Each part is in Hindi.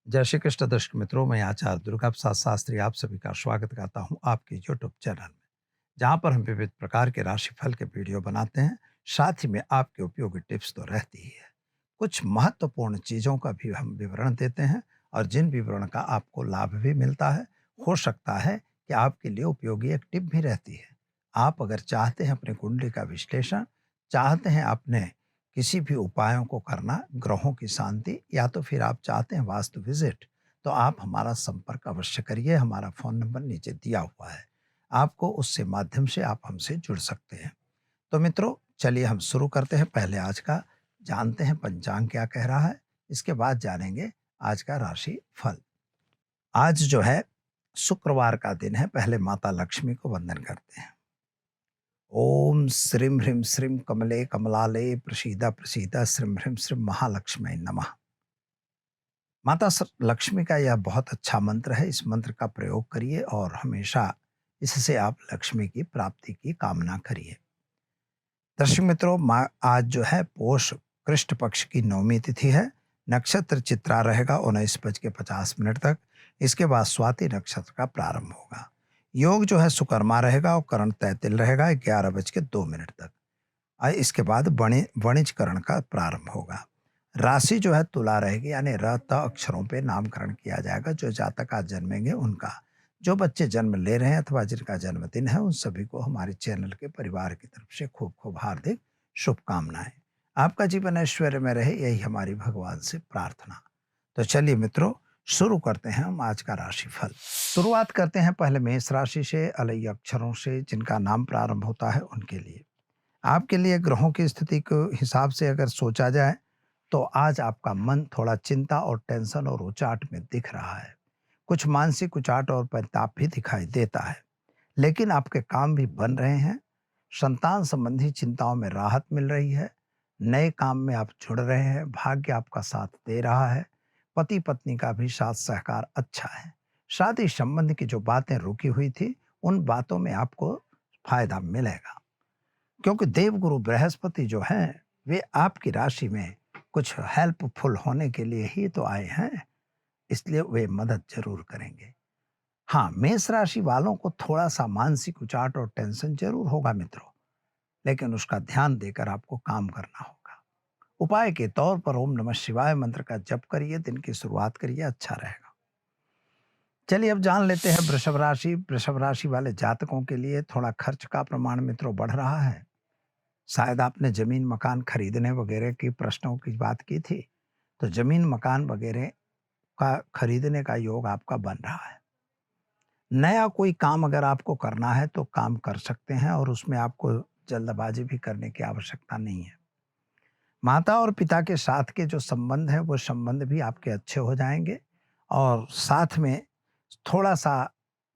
जय श्री कृष्ण दर्शक मित्रों, मैं आचार्य दुर्गा प्रसाद शास्त्री आप सभी का स्वागत करता हूं आपके यूट्यूब चैनल में, जहां पर हम विविध प्रकार के राशिफल के वीडियो बनाते हैं। साथ ही में आपके उपयोगी टिप्स तो रहती ही है, कुछ महत्वपूर्ण चीज़ों का भी हम विवरण देते हैं और जिन विवरण का आपको लाभ भी मिलता है, हो सकता है कि आपके लिए उपयोगी एक टिप भी रहती है। आप अगर चाहते हैं अपनी कुंडली का विश्लेषण, चाहते हैं अपने किसी भी उपायों को करना, ग्रहों की शांति, या तो फिर आप चाहते हैं वास्तु विजिट, तो आप हमारा संपर्क अवश्य करिए। हमारा फ़ोन नंबर नीचे दिया हुआ है। आपको उससे माध्यम से आप हमसे जुड़ सकते हैं। तो मित्रों, चलिए हम शुरू करते हैं। पहले आज का जानते हैं पंचांग क्या कह रहा है, इसके बाद जानेंगे आज का राशि फल। आज जो है शुक्रवार का दिन है। पहले माता लक्ष्मी को वंदन करते हैं। ओम श्रीं ह्रीं श्रीं कमले कमलाले प्रसीदा प्रसीदा श्रीं ह्रीं श्रीं महालक्ष्मी नमः। लक्ष्मी का यह बहुत अच्छा मंत्र है। इस मंत्र का प्रयोग करिए और हमेशा इससे आप लक्ष्मी की प्राप्ति की कामना करिए। दर्शक मित्रों, आज जो है पोष कृष्ण पक्ष की नवमी तिथि है। नक्षत्र चित्रा रहेगा 19:50 तक। इसके बाद स्वाति नक्षत्र का प्रारंभ होगा। योग जो है सुकर्मा रहेगा और करण तैतिल रहेगा 11:02 तक। इसके बाद वणिज करण का प्रारंभ होगा। राशि जो है तुला रहेगी, यानी र त अक्षरों पे नामकरण किया जाएगा। जो जातक आज जन्मेंगे उनका, जो बच्चे जन्म ले रहे हैं अथवा जिनका जन्मदिन है, उन सभी को हमारे चैनल के परिवार की तरफ से खूब खूब हार्दिक शुभकामनाएं। आपका जीवन ऐश्वर्य में रहे, यही हमारी भगवान से प्रार्थना। तो चलिए मित्रों, शुरू करते हैं हम आज का राशिफल। शुरुआत करते हैं पहले मेष राशि से, अलई अक्षरों से जिनका नाम प्रारंभ होता है उनके लिए। आपके लिए ग्रहों की स्थिति के हिसाब से अगर सोचा जाए, तो आज आपका मन थोड़ा चिंता और टेंशन और उचाट में दिख रहा है। कुछ मानसिक उचाट और परिताप भी दिखाई देता है, लेकिन आपके काम भी बन रहे हैं। संतान संबंधी चिंताओं में राहत मिल रही है। नए काम में आप जुड़ रहे हैं। भाग्य आपका साथ दे रहा है। पति पत्नी का भी साथ सहकार अच्छा है। शादी संबंध की जो बातें रुकी हुई थी, उन बातों में आपको फायदा मिलेगा, क्योंकि देवगुरु बृहस्पति जो हैं, वे आपकी राशि में कुछ हेल्पफुल होने के लिए ही तो आए हैं, इसलिए वे मदद जरूर करेंगे। हाँ, मेष राशि वालों को थोड़ा सा मानसिक उचाट और टेंशन जरूर होगा मित्रों, लेकिन उसका ध्यान देकर आपको काम करना होगा। उपाय के तौर पर ओम नमः शिवाय मंत्र का जप करिए, दिन की शुरुआत करिए, अच्छा रहेगा। चलिए अब जान लेते हैं वृषभ राशि। वृषभ राशि वाले जातकों के लिए थोड़ा खर्च का प्रमाण मित्रों बढ़ रहा है। शायद आपने जमीन मकान खरीदने वगैरह की प्रश्नों की बात की थी, तो जमीन मकान वगैरह का खरीदने का योग आपका बन रहा है। नया कोई काम अगर आपको करना है तो काम कर सकते हैं, और उसमें आपको जल्दबाजी भी करने की आवश्यकता नहीं है। माता और पिता के साथ के जो संबंध है, वो संबंध भी आपके अच्छे हो जाएंगे, और साथ में थोड़ा सा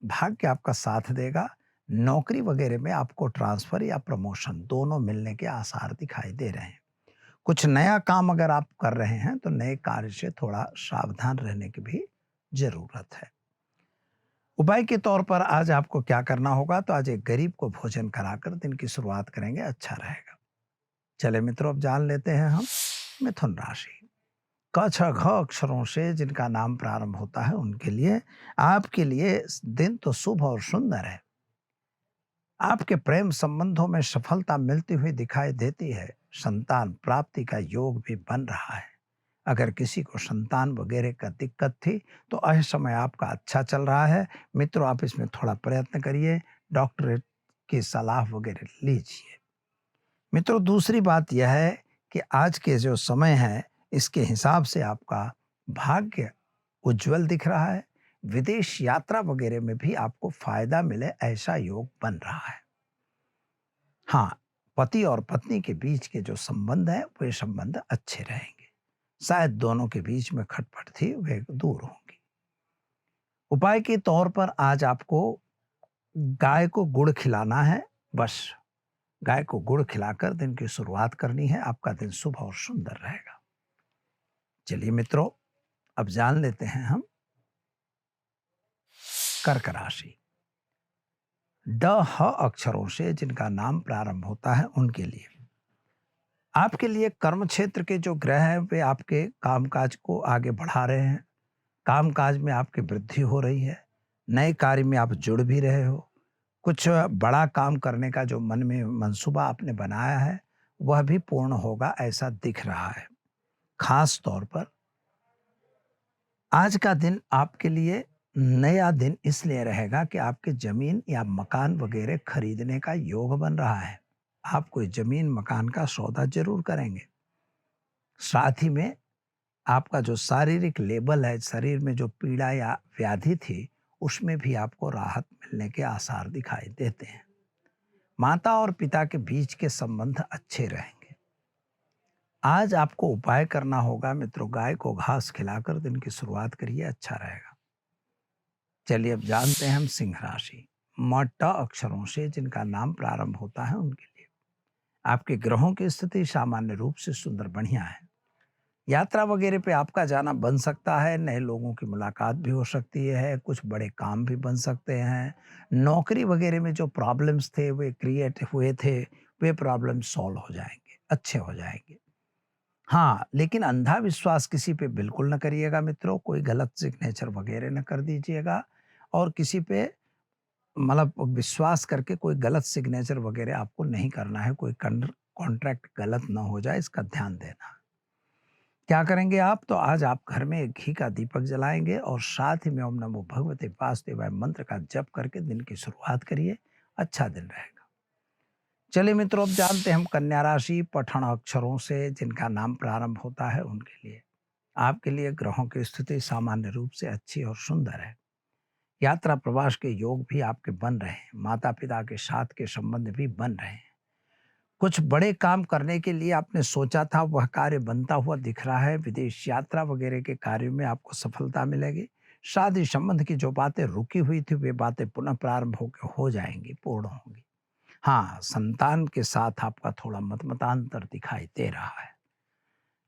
भाग्य आपका साथ देगा। नौकरी वगैरह में आपको ट्रांसफर या प्रमोशन दोनों मिलने के आसार दिखाई दे रहे हैं। कुछ नया काम अगर आप कर रहे हैं, तो नए कार्य से थोड़ा सावधान रहने की भी जरूरत है। उपाय के तौर पर आज आपको क्या करना होगा, तो आज एक गरीब को भोजन कराकर दिन की शुरुआत करेंगे, अच्छा रहेगा। चले मित्रों, अब जान लेते हैं हम मिथुन राशि। क छ घ अक्षरों से जिनका नाम प्रारंभ होता है उनके लिए, आपके लिए दिन तो शुभ और सुंदर है। आपके प्रेम संबंधों में सफलता मिलती हुई दिखाई देती है। संतान प्राप्ति का योग भी बन रहा है। अगर किसी को संतान वगैरह का दिक्कत थी, तो यह समय आपका अच्छा चल रहा है मित्रों। आप इसमें थोड़ा प्रयत्न करिए, डॉक्टर की सलाह वगैरह लीजिए। मित्रों, दूसरी बात यह है कि आज के जो समय है, इसके हिसाब से आपका भाग्य उज्जवल दिख रहा है। विदेश यात्रा वगैरह में भी आपको फायदा मिले, ऐसा योग बन रहा है। हाँ, पति और पत्नी के बीच के जो संबंध है, वे संबंध अच्छे रहेंगे। शायद दोनों के बीच में खटपट थी, वे दूर होंगी। उपाय के तौर पर आज आपको गाय को गुड़ खिलाना है। बस गाय को गुड़ खिलाकर दिन की शुरुआत करनी है। आपका दिन शुभ और सुंदर रहेगा। चलिए मित्रों, अब जान लेते हैं हम कर्क राशि। ड ह अक्षरों से जिनका नाम प्रारंभ होता है उनके लिए, आपके लिए कर्म क्षेत्र के जो ग्रह हैं, वे आपके कामकाज को आगे बढ़ा रहे हैं। कामकाज में आपकी वृद्धि हो रही है, नए कार्य में आप जुड़ भी रहे हो, कुछ बड़ा काम करने का जो मन में मंसूबा आपने बनाया है, वह भी पूर्ण होगा ऐसा दिख रहा है। खास तौर पर आज का दिन आपके लिए नया दिन इसलिए रहेगा कि आपके ज़मीन या मकान वगैरह खरीदने का योग बन रहा है। आप कोई ज़मीन मकान का सौदा ज़रूर करेंगे। साथ ही में आपका जो शारीरिक लेबल है, शरीर में जो पीड़ा या व्याधि थी, उसमें भी आपको राहत मिलने के आसार दिखाई देते हैं। माता और पिता के बीच के संबंध अच्छे रहेंगे। आज आपको उपाय करना होगा मित्रों, गाय को घास खिलाकर दिन की शुरुआत करिए, अच्छा रहेगा। चलिए अब जानते हैं हम सिंह राशि। म अक्षरों से जिनका नाम प्रारंभ होता है उनके लिए आपके ग्रहों की स्थिति सामान्य रूप से सुंदर बढ़िया है। यात्रा वगैरह पे आपका जाना बन सकता है, नए लोगों की मुलाकात भी हो सकती है, कुछ बड़े काम भी बन सकते हैं। नौकरी वगैरह में जो प्रॉब्लम्स थे वे क्रिएट हुए थे, वे प्रॉब्लम सॉल्व हो जाएंगे, अच्छे हो जाएंगे। हाँ, लेकिन अंधा विश्वास किसी पे बिल्कुल ना करिएगा मित्रों, कोई गलत सिग्नेचर वगैरह ना कर दीजिएगा और किसी पे मतलब विश्वास करके कोई गलत सिग्नेचर वगैरह आपको नहीं करना है, कोई कॉन्ट्रैक्ट गलत ना हो जाए, इसका ध्यान देना। क्या करेंगे आप? तो आज आप घर में एक घी का दीपक जलाएंगे और साथ ही में ओम नमो भगवते वासुदेवाय मंत्र का जप करके दिन की शुरुआत करिए, अच्छा दिन रहेगा। चलिए मित्रों, अब जानते हैं हम कन्या राशि पठन अक्षरों से जिनका नाम प्रारंभ होता है उनके लिए आपके लिए ग्रहों की स्थिति सामान्य रूप से अच्छी और सुंदर है। यात्रा प्रवास के योग भी आपके बन रहे हैं, माता पिता के साथ के संबंध भी बन रहे हैं। कुछ बड़े काम करने के लिए आपने सोचा था, वह कार्य बनता हुआ दिख रहा है। विदेश यात्रा वगैरह के कार्यों में आपको सफलता मिलेगी। शादी संबंध की जो बातें रुकी हुई थी वे बातें पुनः प्रारंभ होकर हो जाएंगी, पूर्ण होंगी। हाँ, संतान के साथ आपका थोड़ा मतमतांतर दिखाई दे रहा है,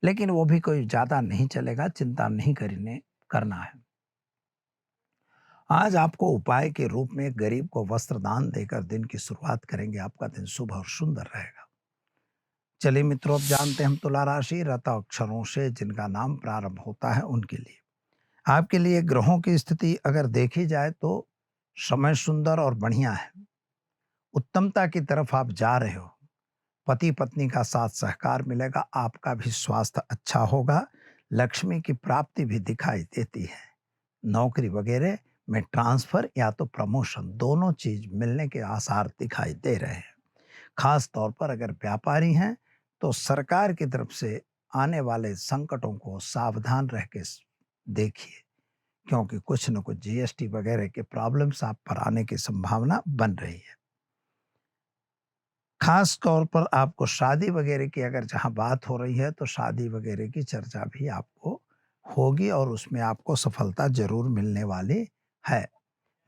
लेकिन वो भी कोई ज्यादा नहीं चलेगा, चिंता नहीं करना है। आज आपको उपाय के रूप में गरीब को वस्त्र दान देकर दिन की शुरुआत करेंगे, आपका दिन शुभ और सुंदर रहेगा। चलिए मित्रों, अब जानते हैं हम तुला राशि रत अक्षरों से जिनका नाम प्रारंभ होता है उनके लिए आपके लिए ग्रहों की स्थिति अगर देखी जाए तो समय सुंदर और बढ़िया है। उत्तमता की तरफ आप जा रहे हो, पति पत्नी का साथ सहकार मिलेगा, आपका भी स्वास्थ्य अच्छा होगा, लक्ष्मी की प्राप्ति भी दिखाई देती है। नौकरी वगैरह में ट्रांसफर या तो प्रमोशन दोनों चीज मिलने के आसार दिखाई दे रहे हैं। खास तौर पर अगर व्यापारी हैं तो सरकार की तरफ से आने वाले संकटों को सावधान रह के देखिए, क्योंकि कुछ न कुछ जीएसटी वगैरह के प्रॉब्लम्स आप पर आने की संभावना बन रही है। खास तौर पर आपको शादी वगैरह की अगर जहां बात हो रही है तो शादी वगैरह की चर्चा भी आपको होगी और उसमें आपको सफलता जरूर मिलने वाली है।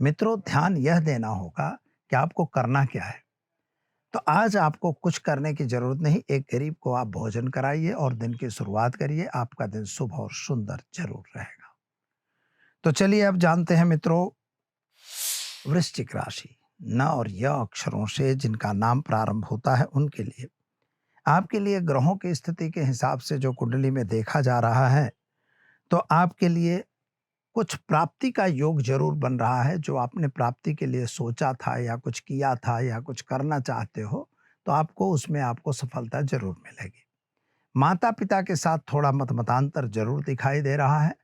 मित्रों, ध्यान यह देना होगा कि आपको करना क्या है। तो आज आपको कुछ करने की जरूरत नहीं, एक गरीब को आप भोजन कराइए और दिन की शुरुआत करिए, आपका दिन शुभ और सुंदर जरूर रहेगा। तो चलिए अब जानते हैं मित्रों वृश्चिक राशि न और य अक्षरों से जिनका नाम प्रारंभ होता है उनके लिए आपके लिए ग्रहों की स्थिति के हिसाब से जो कुंडली में देखा जा रहा है तो आपके लिए कुछ प्राप्ति का योग जरूर बन रहा है। जो आपने प्राप्ति के लिए सोचा था या कुछ किया था या कुछ करना चाहते हो तो आपको उसमें आपको सफलता जरूर मिलेगी। माता पिता के साथ थोड़ा मतमतांतर जरूर दिखाई दे रहा है।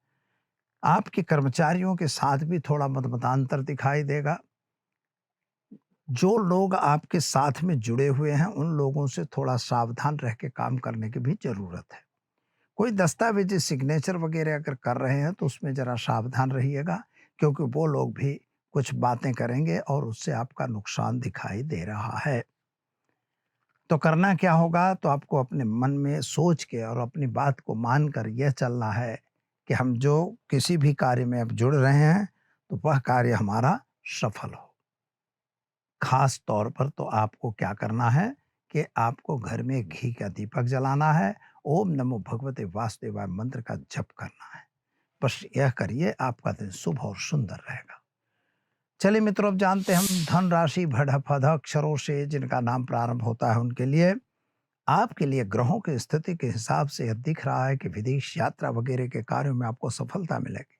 आपके कर्मचारियों के साथ भी थोड़ा मतमतांतर दिखाई देगा। जो लोग आपके साथ में जुड़े हुए हैं उन लोगों से थोड़ा सावधान रह के काम करने की भी जरूरत है। कोई दस्तावेजी सिग्नेचर वगैरह अगर कर रहे हैं तो उसमें जरा सावधान रहिएगा, क्योंकि वो लोग भी कुछ बातें करेंगे और उससे आपका नुकसान दिखाई दे रहा है। तो करना क्या होगा? तो आपको अपने मन में सोच के और अपनी बात को मानकर यह चलना है कि हम जो किसी भी कार्य में अब जुड़ रहे हैं तो वह कार्य हमारा सफल हो। खास तौर पर तो आपको क्या करना है कि आपको घर में घी का दीपक जलाना है, ओम नमो भगवते वासुदेवाय मंत्र का जप करना है। बस यह करिए, आपका दिन शुभ और सुंदर रहेगा। चलिए मित्रों, अब जानते हैं हम धन राशि भड़ फध अक्षरों से जिनका नाम प्रारंभ होता है उनके लिए आपके लिए ग्रहों की स्थिति के हिसाब से यह दिख रहा है कि विदेश यात्रा वगैरह के कार्यों में आपको सफलता मिलेगी।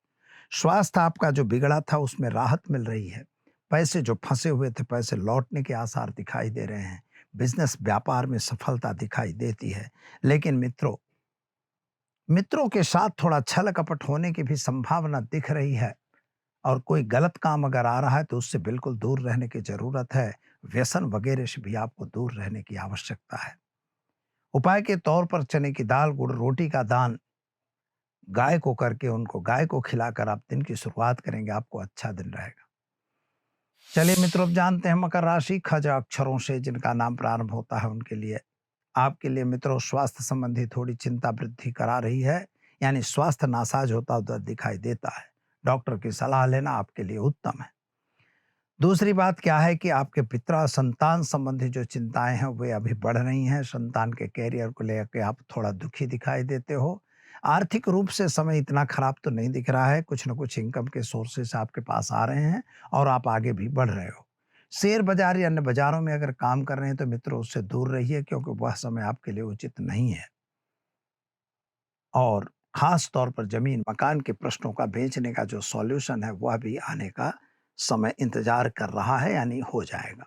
स्वास्थ्य आपका जो बिगड़ा था उसमें राहत मिल रही है। पैसे जो फंसे हुए थे, पैसे लौटने के आसार दिखाई दे रहे हैं। बिजनेस व्यापार में सफलता दिखाई देती है। लेकिन मित्रों, मित्रों के साथ थोड़ा छल कपट होने की भी संभावना दिख रही है। और कोई गलत काम अगर आ रहा है तो उससे बिल्कुल दूर रहने की जरूरत है। व्यसन वगैरह से भी आपको दूर रहने की आवश्यकता है। उपाय के तौर पर चने की दाल, गुड़, रोटी का दान गाय को करके उनको गाय को खिलाकर आप दिन की शुरुआत करेंगे, आपको अच्छा दिन रहेगा। चलिए मित्रों, अब जानते हैं मकर राशि। खज अक्षरों से जिनका नाम प्रारंभ होता है उनके लिए, आपके लिए मित्रों स्वास्थ्य संबंधी थोड़ी चिंता वृद्धि करा रही है। यानी स्वास्थ्य नासाज होता हुआ दिखाई देता है। डॉक्टर की सलाह लेना आपके लिए उत्तम है। दूसरी बात क्या है कि आपके पिता संतान संबंधी जो चिंताएं हैं वे अभी बढ़ रही हैं। संतान के कैरियर को लेकर आप थोड़ा दुखी दिखाई देते हो। आर्थिक रूप से समय इतना खराब तो नहीं दिख रहा है। कुछ न कुछ इनकम के सोर्सेस आपके पास आ रहे हैं और आप आगे भी बढ़ रहे हो। शेयर बाजार या अन्य बाजारों में अगर काम कर रहे हैं तो मित्रों उससे दूर रहिए, क्योंकि वह समय आपके लिए उचित नहीं है। और खास तौर पर जमीन मकान के प्रश्नों का बेचने का जो सॉल्यूशन है वह भी आने का समय इंतजार कर रहा है, यानी हो जाएगा।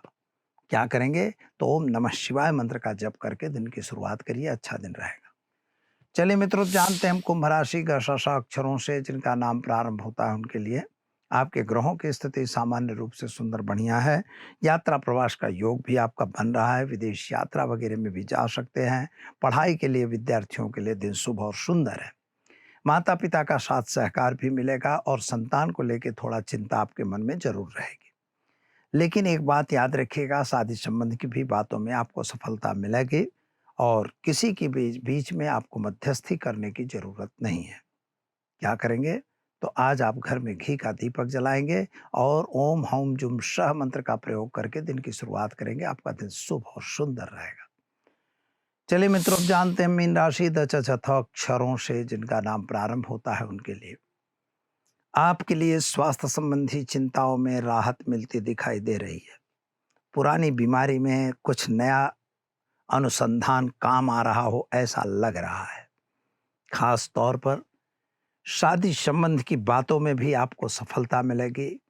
क्या करेंगे? तो ओम नमः शिवाय मंत्र का जप करके दिन की शुरुआत करिए, अच्छा दिन रहेगा। चलिए मित्रों, जानते हैं हम कुंभ राशि का अक्षरों से जिनका नाम प्रारंभ होता है उनके लिए, आपके ग्रहों की स्थिति सामान्य रूप से सुंदर बढ़िया है। यात्रा प्रवास का योग भी आपका बन रहा है। विदेश यात्रा वगैरह में भी जा सकते हैं। पढ़ाई के लिए विद्यार्थियों के लिए दिन शुभ और सुंदर है। माता पिता का साथ सहकार भी मिलेगा और संतान को लेकर थोड़ा चिंता आपके मन में जरूर रहेगी। लेकिन एक बात याद रखिएगा, शादी संबंध की भी बातों में आपको सफलता मिलेगी और किसी के बीच बीच में आपको मध्यस्थी करने की जरूरत नहीं है। क्या करेंगे? तो आज आप घर में घी का दीपक जलाएंगे और ओम हौम जुम शह मंत्र का प्रयोग करके दिन की शुरुआत करेंगे। आपका दिन शुभ और सुंदर रहेगा। चलिए मित्रों, अब जानते हैं मीन राशि अक्षरों से जिनका नाम प्रारंभ होता है उनके लिए, आपके लिए स्वास्थ्य संबंधी चिंताओं में राहत मिलती दिखाई दे रही है। पुरानी बीमारी में कुछ नया अनुसंधान काम आ रहा हो ऐसा लग रहा है। खास तौर पर शादी संबंध की बातों में भी आपको सफलता मिलेगी।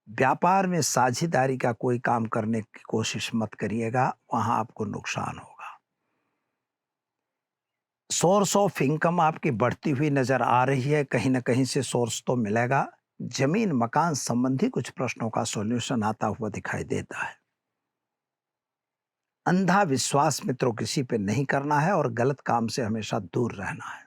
व्यापार में साझेदारी का कोई काम करने की कोशिश मत करिएगा, वहां आपको नुकसान होगा। सोर्स ऑफ इनकम आपकी बढ़ती हुई नजर आ रही है। कहीं ना कहीं से सोर्स तो मिलेगा। जमीन मकान संबंधी कुछ प्रश्नों का सॉल्यूशन आता हुआ दिखाई देता है। अंधा विश्वास मित्रों किसी पे नहीं करना है और गलत काम से हमेशा दूर रहना है।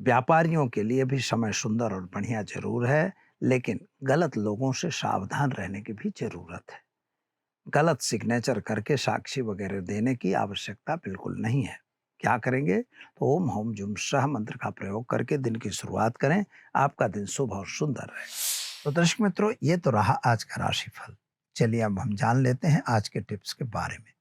व्यापारियों के लिए भी समय सुंदर और बढ़िया जरूर है, लेकिन गलत लोगों से सावधान रहने की भी जरूरत है। गलत सिग्नेचर करके साक्षी वगैरह देने की आवश्यकता बिल्कुल नहीं है। क्या करेंगे? तो ओम होम जुम शह मंत्र का प्रयोग करके दिन की शुरुआत करें, आपका दिन शुभ और सुंदर रहे। तो दर्शक मित्रों, ये तो रहा आज का राशिफल। चलिए अब हम जान लेते हैं आज के टिप्स के बारे में।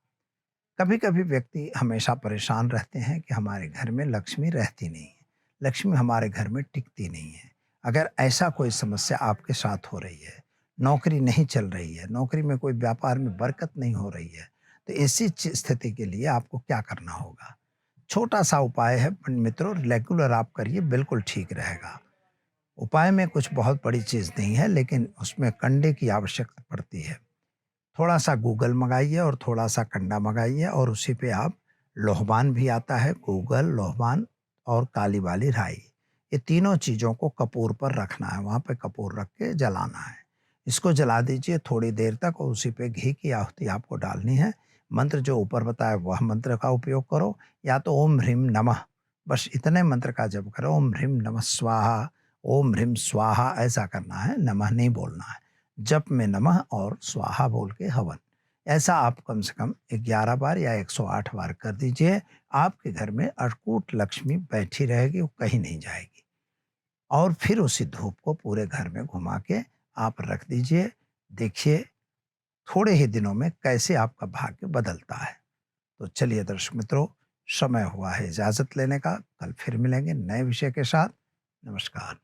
कभी कभी व्यक्ति हमेशा परेशान रहते हैं कि हमारे घर में लक्ष्मी रहती नहीं है, लक्ष्मी हमारे घर में टिकती नहीं है। अगर ऐसा कोई समस्या आपके साथ हो रही है, नौकरी नहीं चल रही है, नौकरी में कोई व्यापार में बरकत नहीं हो रही है, तो ऐसी स्थिति के लिए आपको क्या करना होगा? छोटा सा उपाय है मित्रों, रेगुलर आप करिए, बिल्कुल ठीक रहेगा। उपाय में कुछ बहुत बड़ी चीज़ नहीं है, लेकिन उसमें कंडे की आवश्यकता पड़ती है। थोड़ा सा गूगल मंगाइए और थोड़ा सा कंडा मंगाइए और उसी पे आप, लोहबान भी आता है, गूगल, लोहबान और काली वाली राई, ये तीनों चीज़ों को कपूर पर रखना है। वहाँ पे कपूर रख के जलाना है। इसको जला दीजिए थोड़ी देर तक और उसी पे घी की आहुति आपको डालनी है। मंत्र जो ऊपर बताया वह मंत्र का उपयोग करो, या तो ओम ह्रीम नमः, बस इतने मंत्र का जप करो। ओम ह्रीम नमः स्वाहा, ओम ह्रीम स्वाहा ऐसा करना है, नमः नहीं बोलना है। जप में नमः और स्वाहा बोल के हवन। ऐसा आप कम से कम 11 बार या 108 बार कर दीजिए। आपके घर में अटकूट लक्ष्मी बैठी रहेगी, वो कहीं नहीं जाएगी। और फिर उसी धूप को पूरे घर में घुमा के आप रख दीजिए। देखिए थोड़े ही दिनों में कैसे आपका भाग्य बदलता है। तो चलिए दर्शक मित्रों, समय हुआ है इजाजत लेने का। कल फिर मिलेंगे नए विषय के साथ। नमस्कार।